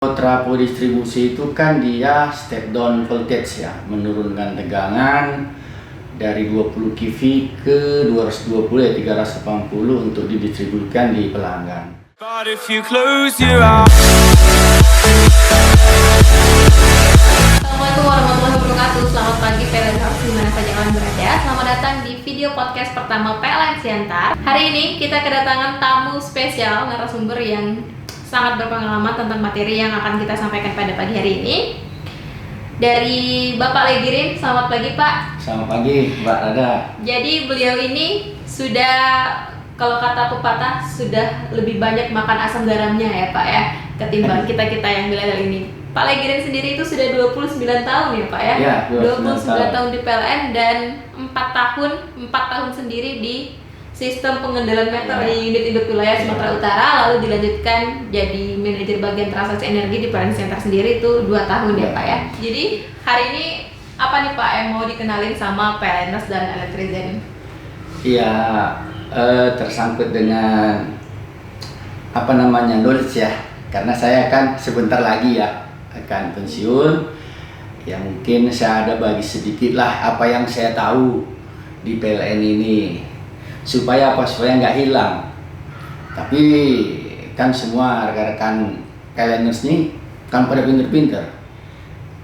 Trafo distribusi itu kan dia step down voltage ya, menurunkan tegangan dari 20 kV ke 220 ya 380 untuk didistribusikan di pelanggan. But if you close your eyes. Assalamualaikum warahmatullahi wabarakatuh. Selamat pagi PLN House dimana saja kalian berada. Selamat datang di video podcast pertama PLN Siantar. Hari ini kita kedatangan tamu spesial, narasumber yang sangat berpengalaman tentang materi yang akan kita sampaikan pada pagi hari ini. Dari Bapak Legirin, selamat pagi Pak. Selamat pagi Mbak Rada. Jadi beliau ini sudah, kalau kata pepatah, sudah lebih banyak makan asam garamnya ya Pak ya, ketimbang kita-kita yang milenial ini. Pak Legirin sendiri itu sudah 29 tahun ya Pak ya? Ya, 29 tahun di PLN dan 4 tahun sendiri di sistem pengendalian meter di unit induk wilayah Sumatera Utara, lalu dilanjutkan jadi manajer bagian transaksi energi di PLN Siantar sendiri itu 2 tahun ya Pak ya. Jadi hari ini apa nih Pak yang mau dikenalin sama PLNers dan Elektrizen? Iya, tersangkut dengan knowledge ya, karena saya kan sebentar lagi ya akan pensiun. Ya mungkin saya ada bagi sedikit lah apa yang saya tahu di PLN ini. Supaya nggak hilang. Tapi kan semua rekan-rekan PLNers ini kan pada pinter-pinter.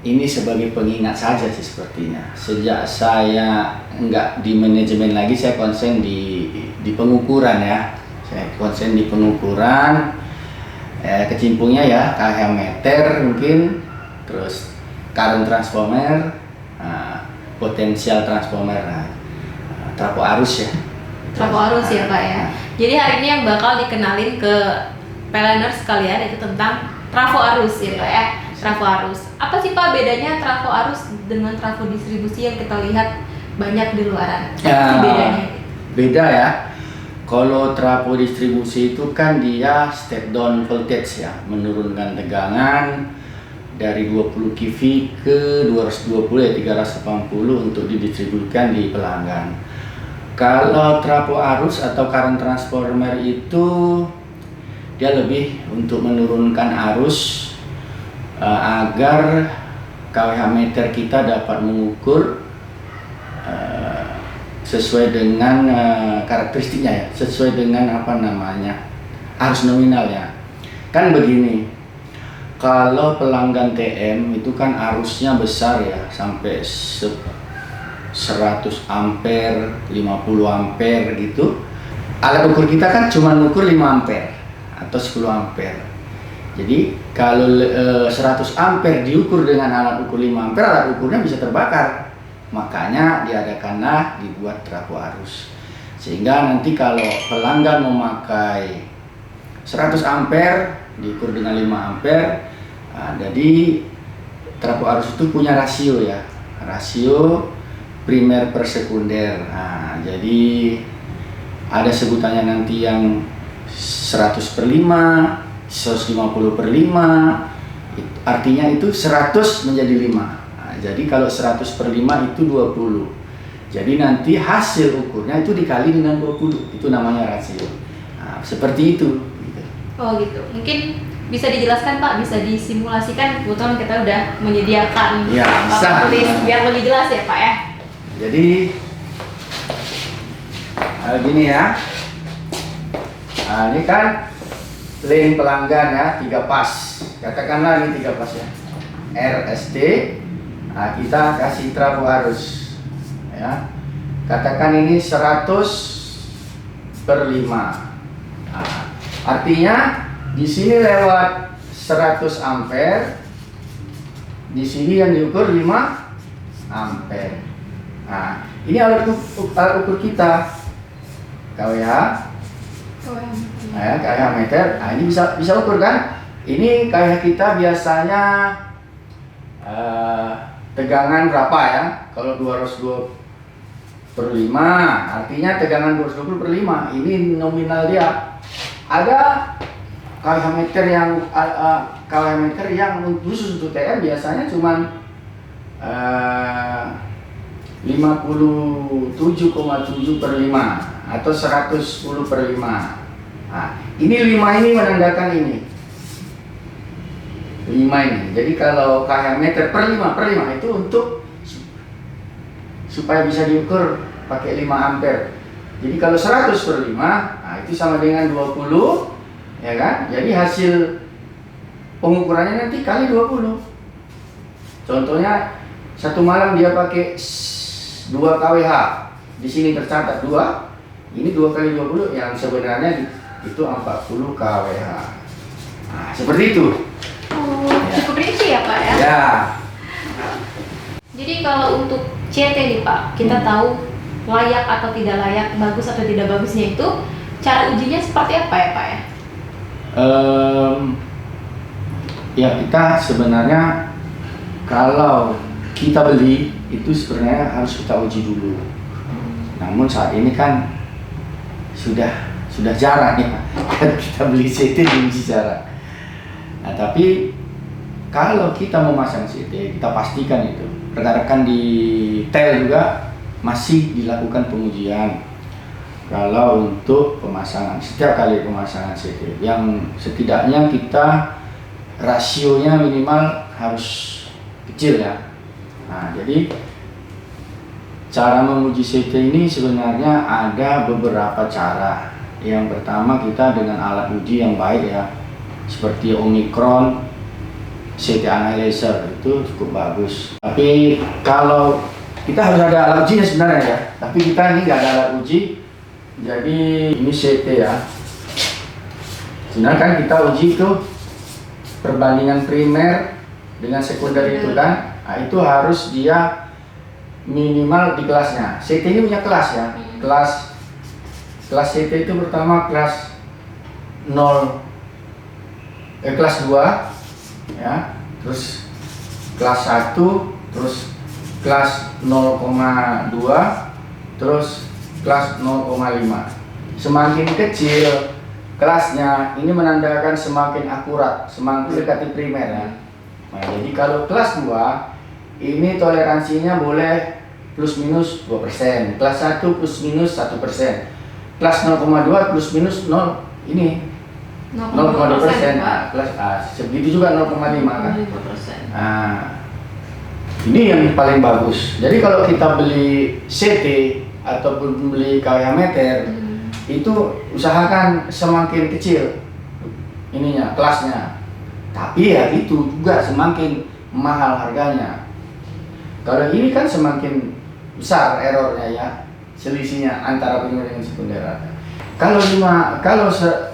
Ini sebagai pengingat saja sih sepertinya. Sejak saya nggak di manajemen lagi, saya konsen di pengukuran ya. Saya konsen di pengukuran. Kecimpungnya ya KH meter mungkin, terus current transformer, potensial transformer, trafo arus ya. Trafo arus ya Pak ya. Jadi hari ini yang bakal dikenalin ke PLNers sekalian itu tentang trafo arus ya Pak ya. Trafo arus. Apa sih Pak bedanya trafo arus dengan trafo distribusi yang kita lihat banyak di luaran? Apa sih bedanya? Beda ya. Kalau trafo distribusi itu kan dia step down voltage ya, menurunkan tegangan dari 20 kV ke 220 ya 380 untuk didistribusikan di pelanggan. Kalau trafo arus atau current transformer itu dia lebih untuk menurunkan arus agar KWH meter kita dapat mengukur sesuai dengan karakteristiknya ya, sesuai dengan arus nominalnya. Kan begini, kalau pelanggan TM itu kan arusnya besar ya, sampai 100 ampere, 50 ampere gitu. Alat ukur kita kan cuma mengukur 5 ampere atau 10 ampere. Jadi kalau 100 ampere diukur dengan alat ukur 5 ampere, alat ukurnya bisa terbakar. Makanya diadakanlah dibuat trafo arus. Sehingga nanti kalau pelanggan memakai 100 ampere diukur dengan 5 ampere, jadi trafo arus itu punya rasio ya. Rasio primer per sekunder. Jadi ada sebutannya nanti yang 100 per 5, 150 per 5, artinya itu 100 menjadi 5. Jadi kalau 100 per 5 itu 20. Jadi nanti hasil ukurnya itu dikali dengan 20. Itu namanya rasio. Seperti itu. Oh gitu. Mungkin bisa dijelaskan Pak, bisa disimulasikan. Kebetulan kita udah menyediakan Ya, bisa. tulis biar lebih jelas ya Pak ya. Jadi gini ya, ini kan link pelanggan ya, 3 pas. Katakanlah ini 3 pas ya, RST. Kita kasih trafo arus ya. Katakan ini 100 per 5. Artinya di sini lewat 100 ampere, di sini yang diukur 5 ampere. Ini alat ukur kita, KWH, KWH meter. Ini bisa ukur kan? Ini KWH kita biasanya tegangan berapa ya? Kalau 220 per 5, artinya tegangan 220 per 5. Ini nominal dia. Ada KWH meter yang khusus untuk TM biasanya cuman 57,7 per 5 atau 110 per 5. Ini 5 ini menandakan ini. 5 ini. Jadi kalau KH meter per 5 itu untuk supaya bisa diukur pakai 5 ampere. Jadi kalau 100 per 5, nah itu sama dengan 20, ya kan? Jadi hasil pengukurannya nanti kali 20. Contohnya satu malam dia pakai 2 kWh. Di sini tercatat 2. Ini 2 kali 20 yang sebenarnya itu 40 kWh. Nah, seperti itu. Oh, cukup rinci ya Pak ya? Ya. Jadi kalau untuk CT nih Pak, kita tahu layak atau tidak layak, bagus atau tidak bagusnya itu, cara ujinya seperti apa ya Pak ya? Ya kita sebenarnya kalau kita beli itu sebenarnya harus kita uji dulu. Namun saat ini kan sudah jarang ya kita beli CT diuji jarang. Nah, tapi kalau kita memasang CT, kita pastikan itu rekan-rekan di TEL juga masih dilakukan pengujian. Kalau untuk pemasangan, setiap kali pemasangan CT, yang setidaknya kita rasionya minimal harus kecil ya. Nah, jadi cara menguji CT ini sebenarnya ada beberapa cara. Yang pertama kita dengan alat uji yang baik ya, seperti Omicron, CT Analyzer itu cukup bagus. Tapi kalau kita harus ada alat ujinya sebenarnya ya, tapi kita ini nggak ada alat uji. Jadi ini CT ya. Sebenarnya kan kita uji itu perbandingan primer dengan sekunder itu kan. Nah, itu harus dia minimal di kelasnya. CT ini punya kelas ya. Kelas CT itu pertama kelas 0 kelas 2 ya. Terus kelas 1, terus kelas 0,2, terus kelas 0,5. Semakin kecil kelasnya, ini menandakan semakin akurat, semakin dekati primer ya. Nah, jadi kalau kelas 2 ini toleransinya boleh plus minus 2%, kelas 1 plus minus 1%, kelas 0,2 plus minus 0 ini 0,2%, nah, kelas A, segitu juga 0,5 kan. Nah, ini yang paling bagus. Jadi kalau kita beli CT ataupun beli KWH meter, itu usahakan semakin kecil ininya kelasnya. Tapi ya itu juga semakin mahal harganya. Kalau ini kan semakin besar errornya ya, selisihnya antara primer dengan sekunder. Kalau 100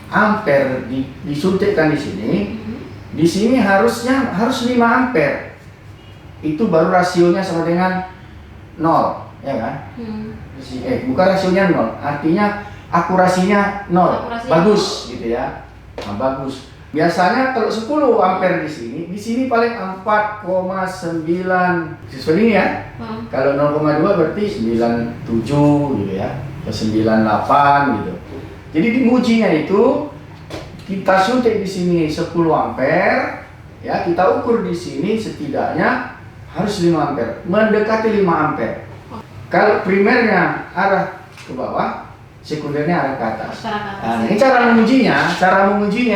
ampere disuntikkan di sini harus 5 ampere. Itu baru rasionya sama dengan 0, ya kan? Bukan rasionya 0, artinya akurasinya 0. Bagus gitu ya. Nah, bagus. Biasanya kalau 10 ampere di sini paling 4,9 sesuai ini ya. Kalau 0,2 berarti 97 gitu ya, atau 98 gitu. Jadi di ujinya itu kita suntik di sini 10 ampere, ya kita ukur di sini setidaknya harus 5 ampere, mendekati 5 ampere. Kalau primernya arah ke bawah, sekundernya arah ke atas. Nah, ini cara mengujinya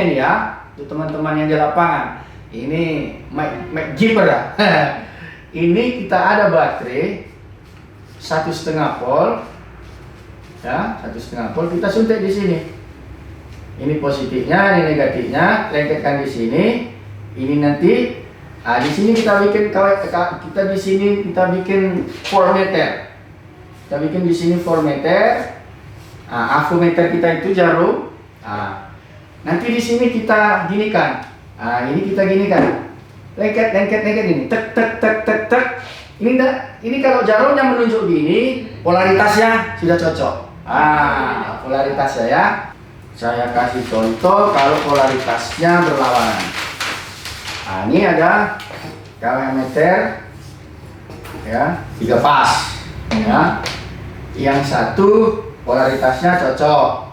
ini ya. Untuk teman-teman yang di lapangan, ini MacGyver ya. Ini kita ada baterai 1,5 volt, ya 1,5 volt kita suntik di sini. Ini positifnya, ini negatifnya, lengketkan di sini. Ini nanti, di sini kita bikin voltmeter. Kita bikin di sini voltmeter. Avometer kita itu jarum. Nanti di sini kita ginikan. Ini kita ginikan. Lengket ini. Tek. Ini kalau jarumnya menunjuk gini, polaritasnya sudah cocok. Polaritasnya ya. Saya kasih contoh kalau polaritasnya berlawanan. Ini ada KWH meter ya, 3 pas ya. Yang satu polaritasnya cocok.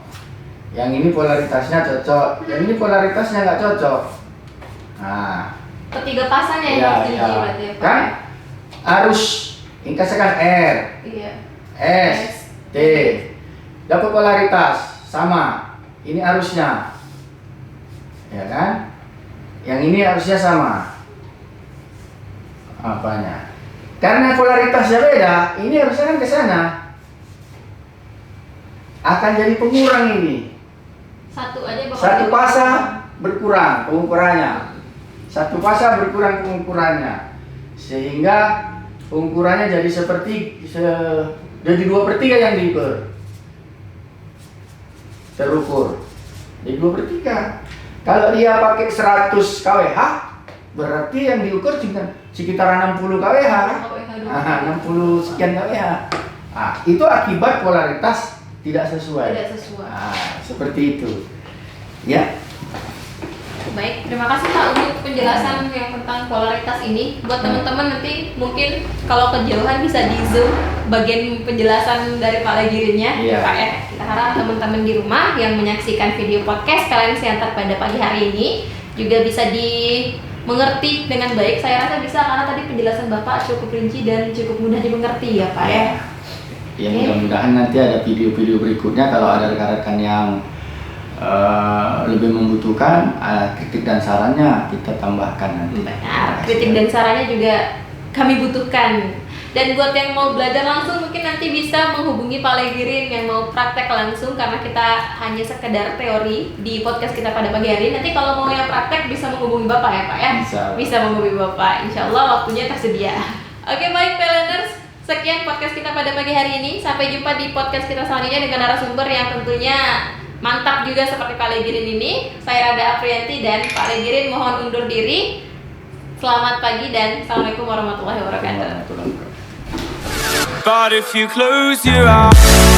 Yang ini polaritasnya cocok, yang ini polaritasnya nggak cocok. Nah, ketiga pasannya ya, yang diuji berarti ya Pak? Kan arus ini kasihkan R, S, T, dapat polaritas sama. Ini arusnya, ya kan? Yang ini harusnya sama apanya. Karena polaritasnya beda, ini harusnya kan ke sana. Akan jadi pengurang ini. Satu aja bakal Satu jadi pasa berkurang pengukurannya. Satu pasa berkurang pengukurannya. Sehingga pengukurannya jadi jadi 2/3 yang diukur. Terukur. Jadi 2/3. Kalau dia pakai 100 kWh, berarti yang diukur sekitar 60 kWh. 60 sekian kWh. Itu akibat polaritas tidak sesuai. Tidak sesuai. Seperti itu. Ya. Baik, terima kasih Pak untuk penjelasan yang tentang polaritas ini. Buat teman-teman nanti mungkin kalau kejauhan bisa di zoom bagian penjelasan dari Pak Legirinnya, Iya. Pak ya. Kita harap teman-teman di rumah yang menyaksikan video podcast kalian Siantar pada pagi hari ini juga bisa dimengerti dengan baik. Saya rasa bisa karena tadi penjelasan Bapak cukup rinci dan cukup mudah dimengerti ya Pak ya. Ya mudah-mudahan nanti ada video-video berikutnya kalau ada rekan-rekan yang lebih membutuhkan kritik dan sarannya kita tambahkan nanti. Benar, kritik dan sarannya juga kami butuhkan. Dan buat yang mau belajar langsung mungkin nanti bisa menghubungi Pak Legirin yang mau praktek langsung karena kita hanya sekedar teori di podcast kita pada pagi hari. Nanti kalau mau yang praktek bisa menghubungi Bapak ya Pak ya? Bisa menghubungi Bapak, insya Allah waktunya tersedia. Oke baik PLNers, sekian podcast kita pada pagi hari ini. Sampai jumpa di podcast kita selanjutnya dengan narasumber yang tentunya mantap juga seperti Pak Legirin ini. Saya Rada Aprianti dan Pak Legirin mohon undur diri. Selamat pagi dan Assalamualaikum warahmatullahi wabarakatuh. But if you close your eyes